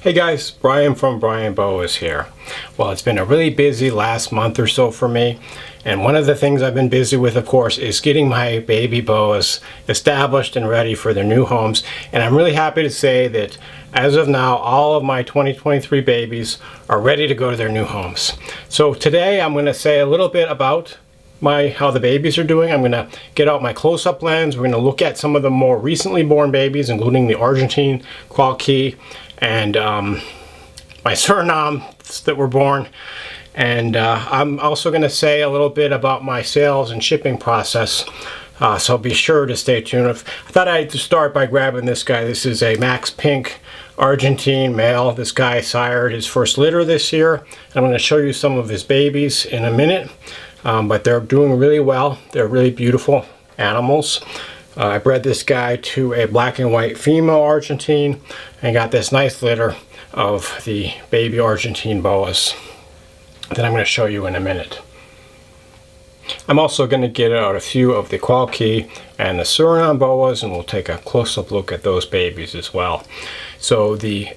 Hey guys, Brian from Boas here. Well, it's been a really busy last month or so for me, and one of the things I've been busy with, of course, is getting my baby boas established and ready for their new homes. And I'm really happy to say that as of now, all of my 2023 babies are ready to go to their new homes. So today I'm going to say a little bit about how the babies are doing. I'm going to get out my close-up lens. We're going to look at some of the more recently born babies, including the Argentine Boa and my Suriname that were born. And I'm also going to say a little bit about my sales and shipping process. So be sure to stay tuned. I thought I'd start by grabbing this guy. This is a Max Pink Argentine male. This guy sired his first litter this year. I'm going to show you some of his babies in a minute. But they're doing really well. They're really beautiful animals. I bred this guy to a black and white female Argentine and got this nice litter of the baby Argentine Boas that I'm going to show you in a minute. I'm also going to get out a few of the Locality and the Suriname Boas, and we'll take a close-up look at those babies as well. So the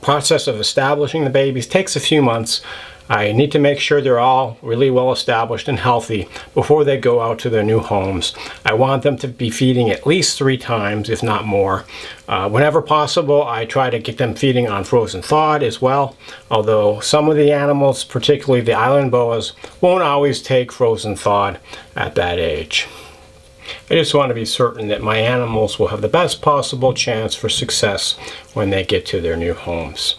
process of establishing the babies takes a few months. I need to make sure they're all really well established and healthy before they go out to their new homes. I want them to be feeding at least 3 times, if not more. Whenever possible, I try to get them feeding on frozen thawed as well, although some of the animals, particularly the island boas, won't always take frozen thawed at that age. I just want to be certain that my animals will have the best possible chance for success when they get to their new homes.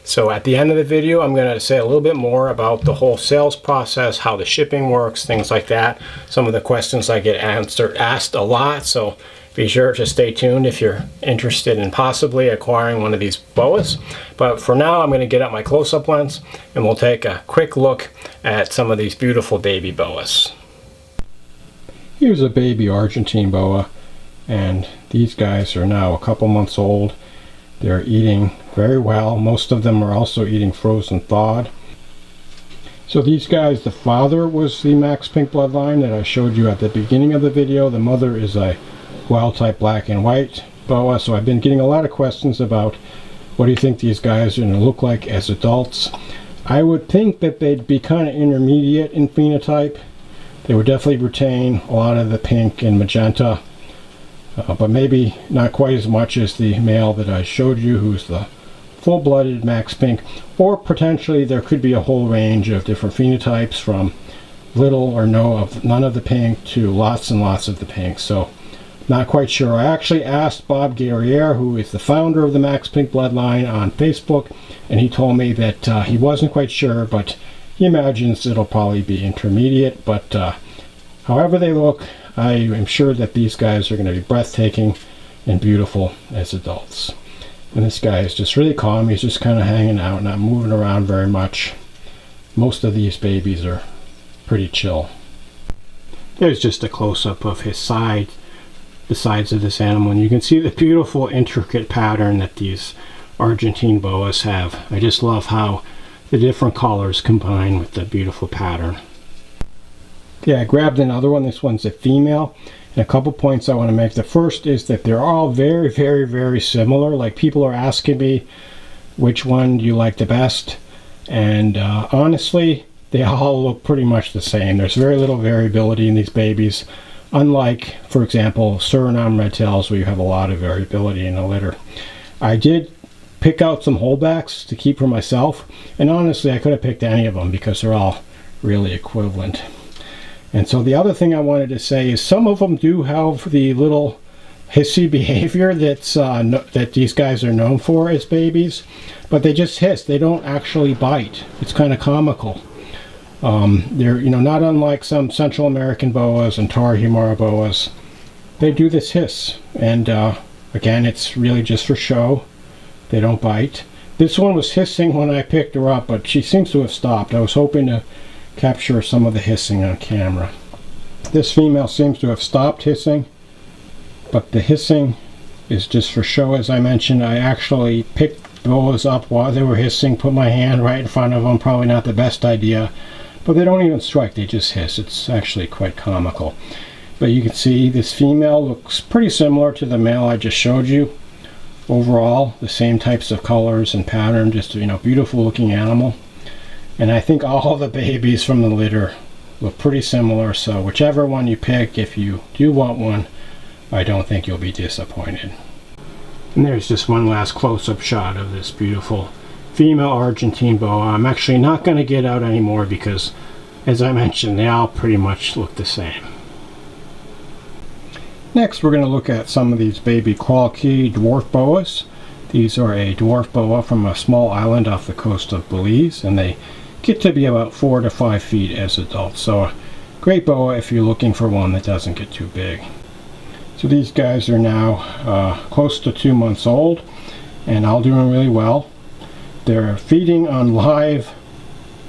So at the end of the video, I'm going to say a little bit more about the whole sales process, how the shipping works, things like that. Some of the questions I get asked a lot, so be sure to stay tuned if you're interested in possibly acquiring one of these boas. But for now, I'm going to get out my close-up lens and we'll take a quick look at some of these beautiful baby boas. Here's a baby Argentine boa, and these guys are now a couple months old. They're eating very well. Most of them are also eating frozen thawed. So these guys, the father was the Max Pink bloodline that I showed you at the beginning of the video. The mother is a wild type black and white boa. So I've been getting a lot of questions about what do you think these guys are going to look like as adults. I would think that they'd be kind of intermediate in phenotype. They would definitely retain a lot of the pink and magenta. But maybe not quite as much as the male that I showed you, who's the full-blooded Max Pink, or potentially there could be a whole range of different phenotypes from little or none of the pink to lots and lots of the pink. So not quite sure. I actually asked Bob Guerriere, who is the founder of the Max Pink bloodline, on Facebook, and he told me that he wasn't quite sure, but he imagines it'll probably be intermediate. But however they look, I am sure that these guys are going to be breathtaking and beautiful as adults. And this guy is just really calm. He's just kind of hanging out, not moving around very much. Most of these babies are pretty chill. There's just a close-up of his side, the sides of this animal, and you can see the beautiful intricate pattern that these Argentine boas have. I just love how the different colors combine with the beautiful pattern. Yeah, I grabbed another one. This one's a female. And a couple points I want to make. The first is that they're all very, very, very similar. Like, people are asking me which one do you like the best. And honestly, they all look pretty much the same. There's very little variability in these babies. Unlike, for example, Suriname red tails, where you have a lot of variability in the litter. I did pick out some holdbacks to keep for myself. And honestly, I could have picked any of them because they're all really equivalent. And so the other thing I wanted to say is some of them do have the little hissy behavior that these guys are known for as babies, but they just hiss. They don't actually bite. It's kind of comical. They're not unlike some Central American boas and Tarahumara boas. They do this hiss, and again, it's really just for show. They don't bite. This one was hissing when I picked her up, but she seems to have stopped. I was hoping to capture some of the hissing on camera. This female seems to have stopped hissing, but the hissing is just for show. As I mentioned, I actually picked boas up while they were hissing, put my hand right in front of them. Probably not the best idea, but they don't even strike, they just hiss. It's actually quite comical. But you can see this female looks pretty similar to the male I just showed you. overall the same types of colors and pattern, just beautiful looking animal. And I think all the babies from the litter look pretty similar, so whichever one you pick, if you do want one, I don't think you'll be disappointed. And there's just one last close-up shot of this beautiful female Argentine Boa. I'm actually not going to get out anymore because, as I mentioned, they all pretty much look the same. Next, we're going to look at some of these baby Locality Dwarf Boas. These are a Dwarf Boa from a small island off the coast of Belize, and they get to be about 4 to 5 feet as adults. So a great boa if you're looking for one that doesn't get too big. So these guys are now close to 2 months old and all doing really well. They're feeding on live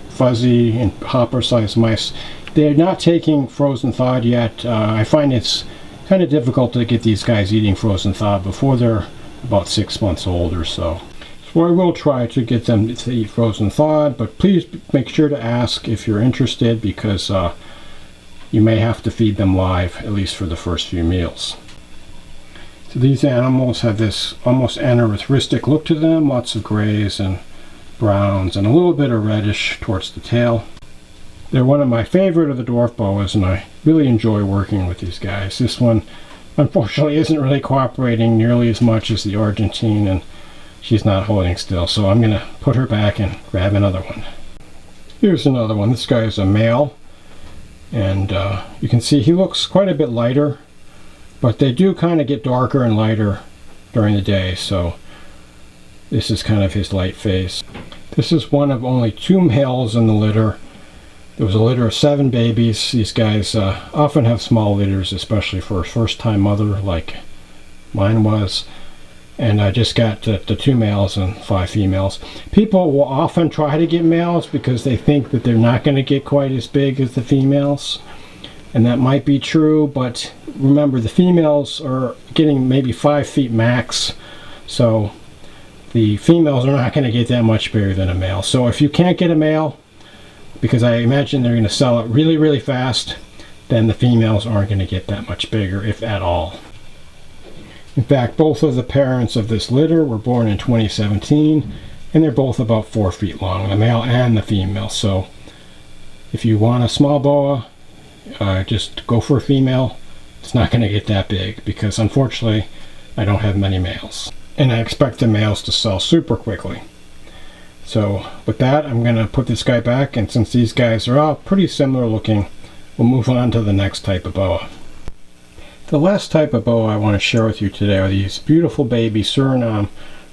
fuzzy and hopper-sized mice. They're not taking frozen thawed yet. I find it's kind of difficult to get these guys eating frozen thawed before they're about 6 months old or so. So I will try to get them to eat frozen thawed, but please make sure to ask if you're interested, because you may have to feed them live, at least for the first few meals. So these animals have this almost aneurystic look to them, lots of grays and browns and a little bit of reddish towards the tail. They're one of my favorite of the dwarf boas, and I really enjoy working with these guys. This one unfortunately isn't really cooperating nearly as much as the Argentine, and she's not holding still, so I'm going to put her back and grab another one. Here's another one. This guy is a male, and you can see he looks quite a bit lighter, but they do kind of get darker and lighter during the day, so this is kind of his light phase. This is one of only 2 males in the litter. There was a litter of 7 babies. These guys often have small litters, especially for a first-time mother like mine was. And I just got the 2 males and 5 females. People will often try to get males because they think that they're not going to get quite as big as the females. And that might be true, but remember, the females are getting maybe 5 feet max, so the females are not going to get that much bigger than a male. So if you can't get a male, because I imagine they're going to sell it really, really fast, then the females aren't going to get that much bigger, if at all. In fact, both of the parents of this litter were born in 2017, and they're both about 4 feet long, the male and the female. So if you want a small boa, just go for a female. It's not going to get that big because unfortunately I don't have many males, and I expect the males to sell super quickly. So with that, I'm going to put this guy back, and since these guys are all pretty similar looking, we'll move on to the next type of boa. The last type of boa I want to share with you today are these beautiful baby Suriname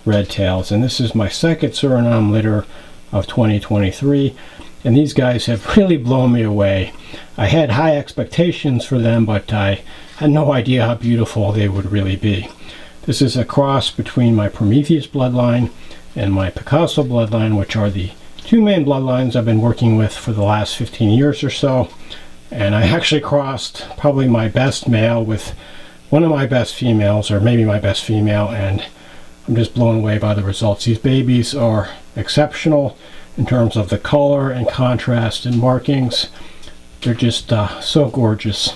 red tails, and this is my second Suriname litter of 2023, and these guys have really blown me away. I had high expectations for them, but I had no idea how beautiful they would really be. This is a cross between my Prometheus bloodline and my Picasso bloodline, which are the 2 main bloodlines I've been working with for the last 15 years or so. And I actually crossed probably my best male with one of my best females, or maybe my best female, and I'm just blown away by the results. These babies are exceptional in terms of the color and contrast and markings. They're just so gorgeous.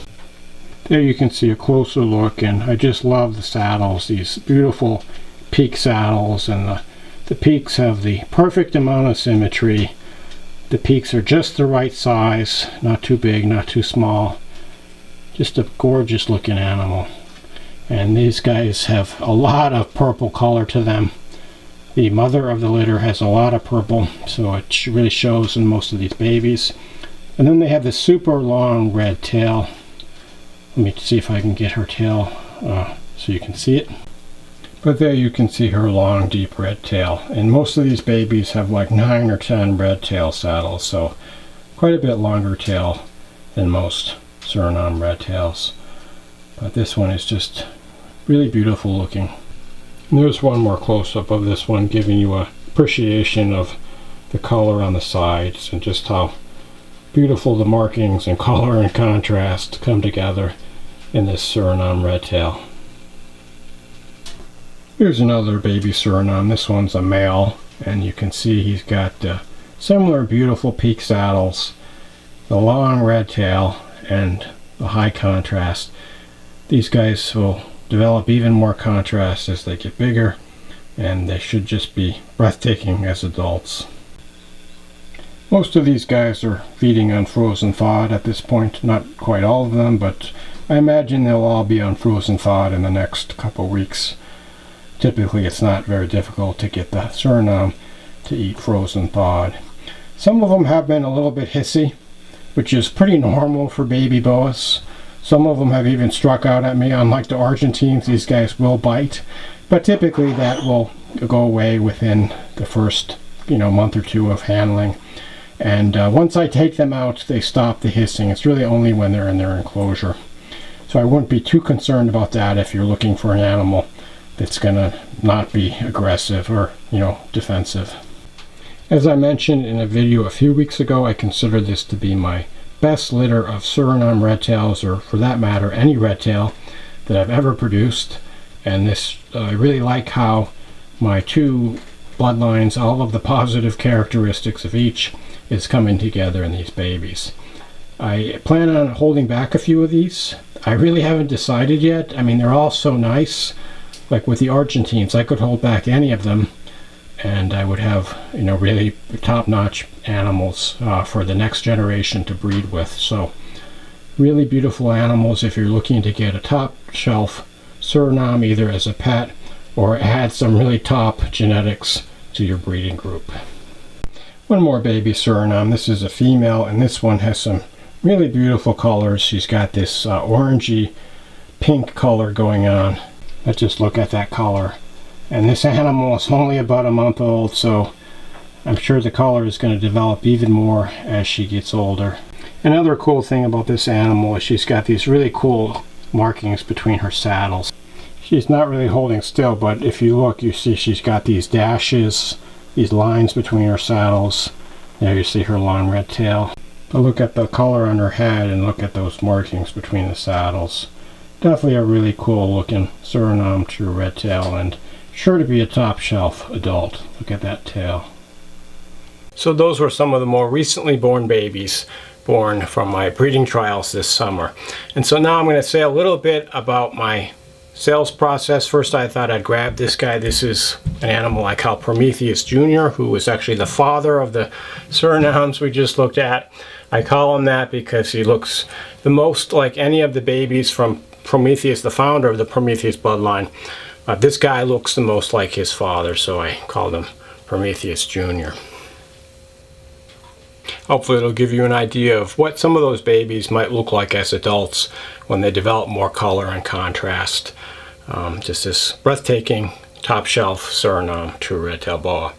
There you can see a closer look, and I just love the saddles, these beautiful peak saddles, and the peaks have the perfect amount of symmetry. The peaks are just the right size, not too big, not too small. Just a gorgeous looking animal. And these guys have a lot of purple color to them. The mother of the litter has a lot of purple, so it really shows in most of these babies. And then they have this super long red tail. Let me see if I can get her tail so you can see it. But there you can see her long, deep red tail. And most of these babies have like 9 or 10 red tail saddles, so quite a bit longer tail than most Suriname red tails. But this one is just really beautiful looking. And there's one more close-up of this one, giving you a appreciation of the color on the sides and just how beautiful the markings and color and contrast come together in this Suriname red tail. Here's another baby Suriname. This one's a male, and you can see he's got similar beautiful peak saddles, the long red tail, and the high contrast. These guys will develop even more contrast as they get bigger, and they should just be breathtaking as adults. Most of these guys are feeding on frozen thawed at this point. Not quite all of them, but I imagine they'll all be on frozen thawed in the next couple weeks. Typically it's not very difficult to get the Suriname to eat frozen thawed. Some of them have been a little bit hissy, which is pretty normal for baby boas. Some of them have even struck out at me. Unlike the Argentines, these guys will bite, but typically that will go away within the first month or two of handling. And once I take them out, they stop the hissing. It's really only when they're in their enclosure. So I wouldn't be too concerned about that if you're looking for an animal that's going to not be aggressive or, defensive. As I mentioned in a video a few weeks ago, I consider this to be my best litter of Suriname red tails, or for that matter, any red tail that I've ever produced. And this, I really like how my two bloodlines, all of the positive characteristics of each, is coming together in these babies. I plan on holding back a few of these. I really haven't decided yet. I mean, they're all so nice. Like with the Argentines, I could hold back any of them and I would have, really top-notch animals for the next generation to breed with. So really beautiful animals if you're looking to get a top-shelf Suriname either as a pet or add some really top genetics to your breeding group. One more baby Suriname. This is a female, and this one has some really beautiful colors. She's got this orangey pink color going on. Let's just look at that color. And this animal is only about a month old, so I'm sure the color is going to develop even more as she gets older. Another cool thing about this animal is she's got these really cool markings between her saddles. She's not really holding still, but if you look, you see she's got these dashes, these lines between her saddles. There you see her long red tail. But look at the color on her head and look at those markings between the saddles. Definitely a really cool looking Suriname true red tail, and sure to be a top shelf adult. Look at that tail. So those were some of the more recently born babies born from my breeding trials this summer. And so now I'm going to say a little bit about my sales process. First, I thought I'd grab this guy. This is an animal I call Prometheus Jr., who is actually the father of the Surinames we just looked at. I call him that because he looks the most like any of the babies from Prometheus, the founder of the Prometheus bloodline. This guy looks the most like his father, so I called him Prometheus Jr. Hopefully it'll give you an idea of what some of those babies might look like as adults when they develop more color and contrast. Just this breathtaking top shelf Suriname true red tail boa.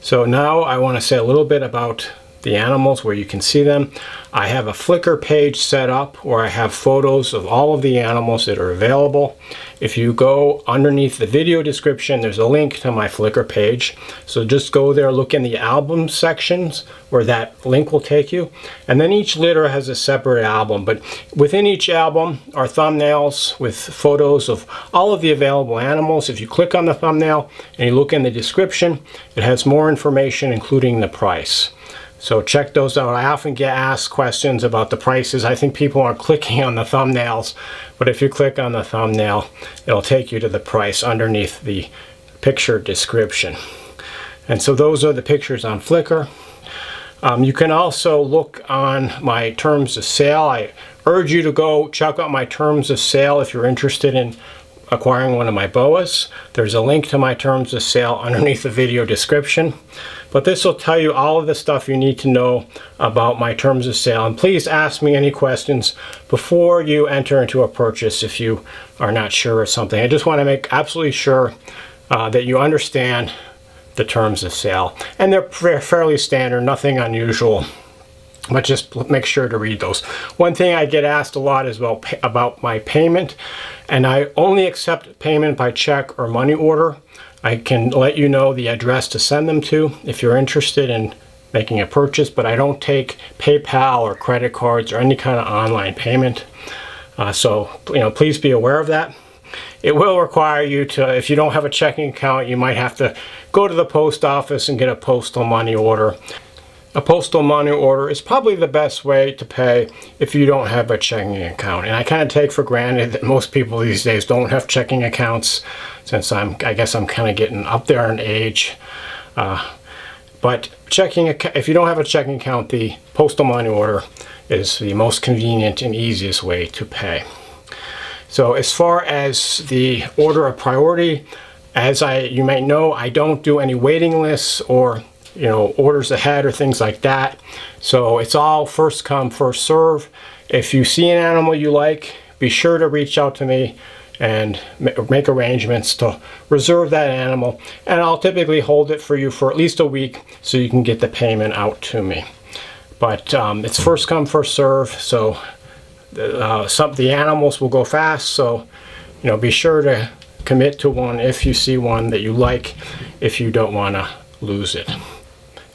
So now I want to say a little bit about the animals where you can see them. I have a Flickr page set up where I have photos of all of the animals that are available. If you go underneath the video description, there's a link to my Flickr page. So just go there, look in the album sections where that link will take you. And then each litter has a separate album, but within each album are thumbnails with photos of all of the available animals. If you click on the thumbnail and you look in the description, it has more information, including the price. So check those out. I often get asked questions about the prices. I think people aren't clicking on the thumbnails, but if you click on the thumbnail, it'll take you to the price underneath the picture description. And so those are the pictures on Flickr. You can also look on my terms of sale. I urge you to go check out my terms of sale if you're interested in acquiring one of my boas. There's a link to my terms of sale underneath the video description. But this will tell you all of the stuff you need to know about my terms of sale. And please ask me any questions before you enter into a purchase if you are not sure of something. I just want to make absolutely sure that you understand the terms of sale. And they're fairly standard, nothing unusual. But just make sure to read those. One thing I get asked a lot is about my payment. And I only accept payment by check or money order. I can let you know the address to send them to if you're interested in making a purchase, but I don't take PayPal or credit cards or any kind of online payment. So please be aware of that. It will require you to, if you don't have a checking account, you might have to go to the post office and get a postal money order. a postal money order is probably the best way to pay if you don't have a checking account. And I kind of take for granted that most people these days don't have checking accounts, since I guess I'm kind of getting up there in age. But if you don't have a checking account, the postal money order is the most convenient and easiest way to pay. So as far as the order of priority, as you might know, I don't do any waiting lists or orders ahead or things like that. So it's all first come, first serve. If you see an animal you like, be sure to reach out to me and make arrangements to reserve that animal. And I'll typically hold it for you for at least a week so you can get the payment out to me. But it's first come, first serve. So the animals will go fast. So be sure to commit to one if you see one that you like, if you don't want to lose it.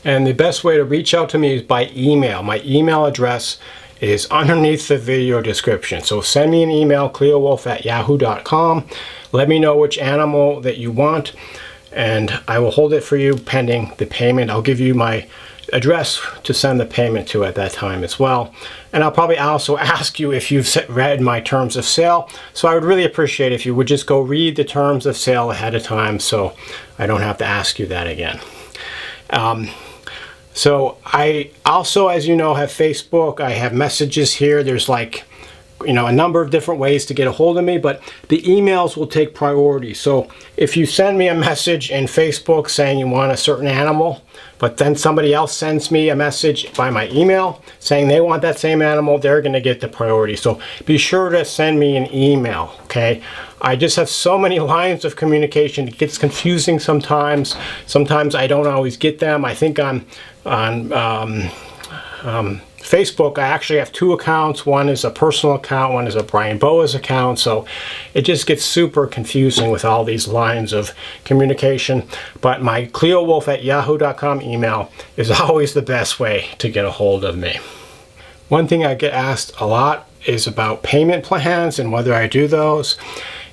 And the best way to reach out to me is by email. My email address is underneath the video description. So send me an email, cleowolf@yahoo.com. Let me know which animal that you want, and I will hold it for you pending the payment. I'll give you my address to send the payment to at that time as well. And I'll probably also ask you if you've read my terms of sale. So I would really appreciate if you would just go read the terms of sale ahead of time so I don't have to ask you that again. So I also, as you know, have Facebook. I have messages here. There's like, a number of different ways to get a hold of me, but the emails will take priority. So if you send me a message in Facebook saying you want a certain animal, but then somebody else sends me a message by my email saying they want that same animal, they're going to get the priority. So be sure to send me an email, okay? I just have so many lines of communication. It gets confusing sometimes. Sometimes I don't always get them. I think on Facebook, I actually have two accounts. One is a personal account, one is a Brian Boas account. So it just gets super confusing with all these lines of communication. But my cleowolf@yahoo.com email is always the best way to get a hold of me. One thing I get asked a lot is about payment plans and whether I do those.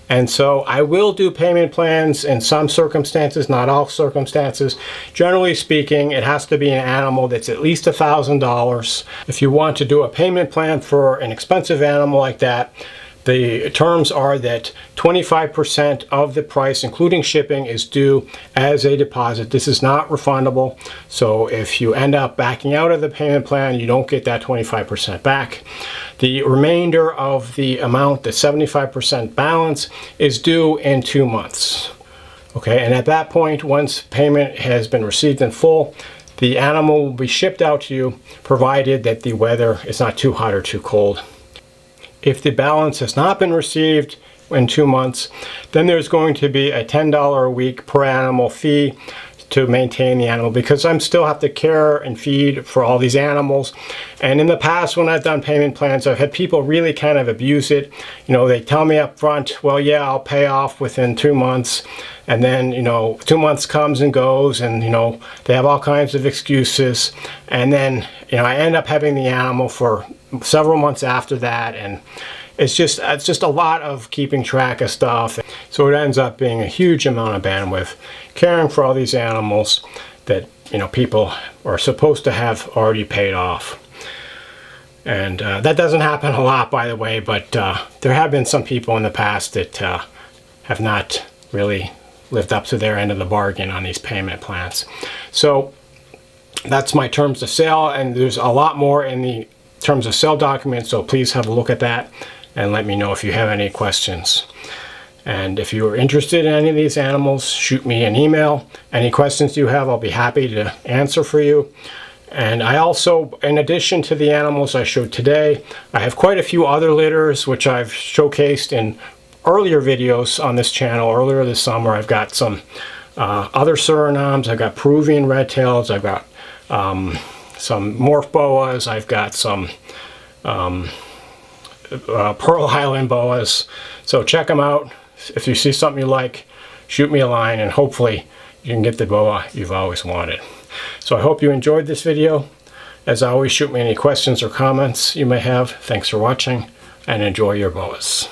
And so I will do payment plans in some circumstances, not all circumstances. Generally speaking, it has to be an animal that's at least $1,000. If you want to do a payment plan for an expensive animal like that, the terms are that 25% of the price, including shipping, is due as a deposit. This is not refundable. So if you end up backing out of the payment plan, you don't get that 25% back. The remainder of the amount, the 75% balance, is due in 2 months. Okay, and at that point, once payment has been received in full, the animal will be shipped out to you, provided that the weather is not too hot or too cold. If the balance has not been received in 2 months, then there's going to be a $10 a week per animal fee to maintain the animal, because I still have to care and feed for all these animals. And in the past, when I've done payment plans, I've had people really kind of abuse it. They tell me up front, well, yeah, I'll pay off within 2 months. And then, 2 months comes and goes, and, they have all kinds of excuses. And then, I end up having the animal for several months after that. And it's just a lot of keeping track of stuff. So it ends up being a huge amount of bandwidth caring for all these animals that people are supposed to have already paid off. And that doesn't happen a lot, by the way, but there have been some people in the past that have not really lived up to their end of the bargain on these payment plans. So that's my terms of sale, and there's a lot more in the terms of sale document, so please have a look at that and let me know if you have any questions. And if you are interested in any of these animals, shoot me an email. Any questions you have, I'll be happy to answer for you. And I also, in addition to the animals I showed today, I have quite a few other litters which I've showcased in earlier videos on this channel. Earlier this summer, I've got some other Surinams. I've got Peruvian red tails. I've got some Dwarf Boas. I've got some Pearl Island Boas. So check them out. If you see something you like, shoot me a line, and hopefully you can get the boa you've always wanted. So I hope you enjoyed this video. As always, shoot me any questions or comments you may have. Thanks for watching, and enjoy your boas.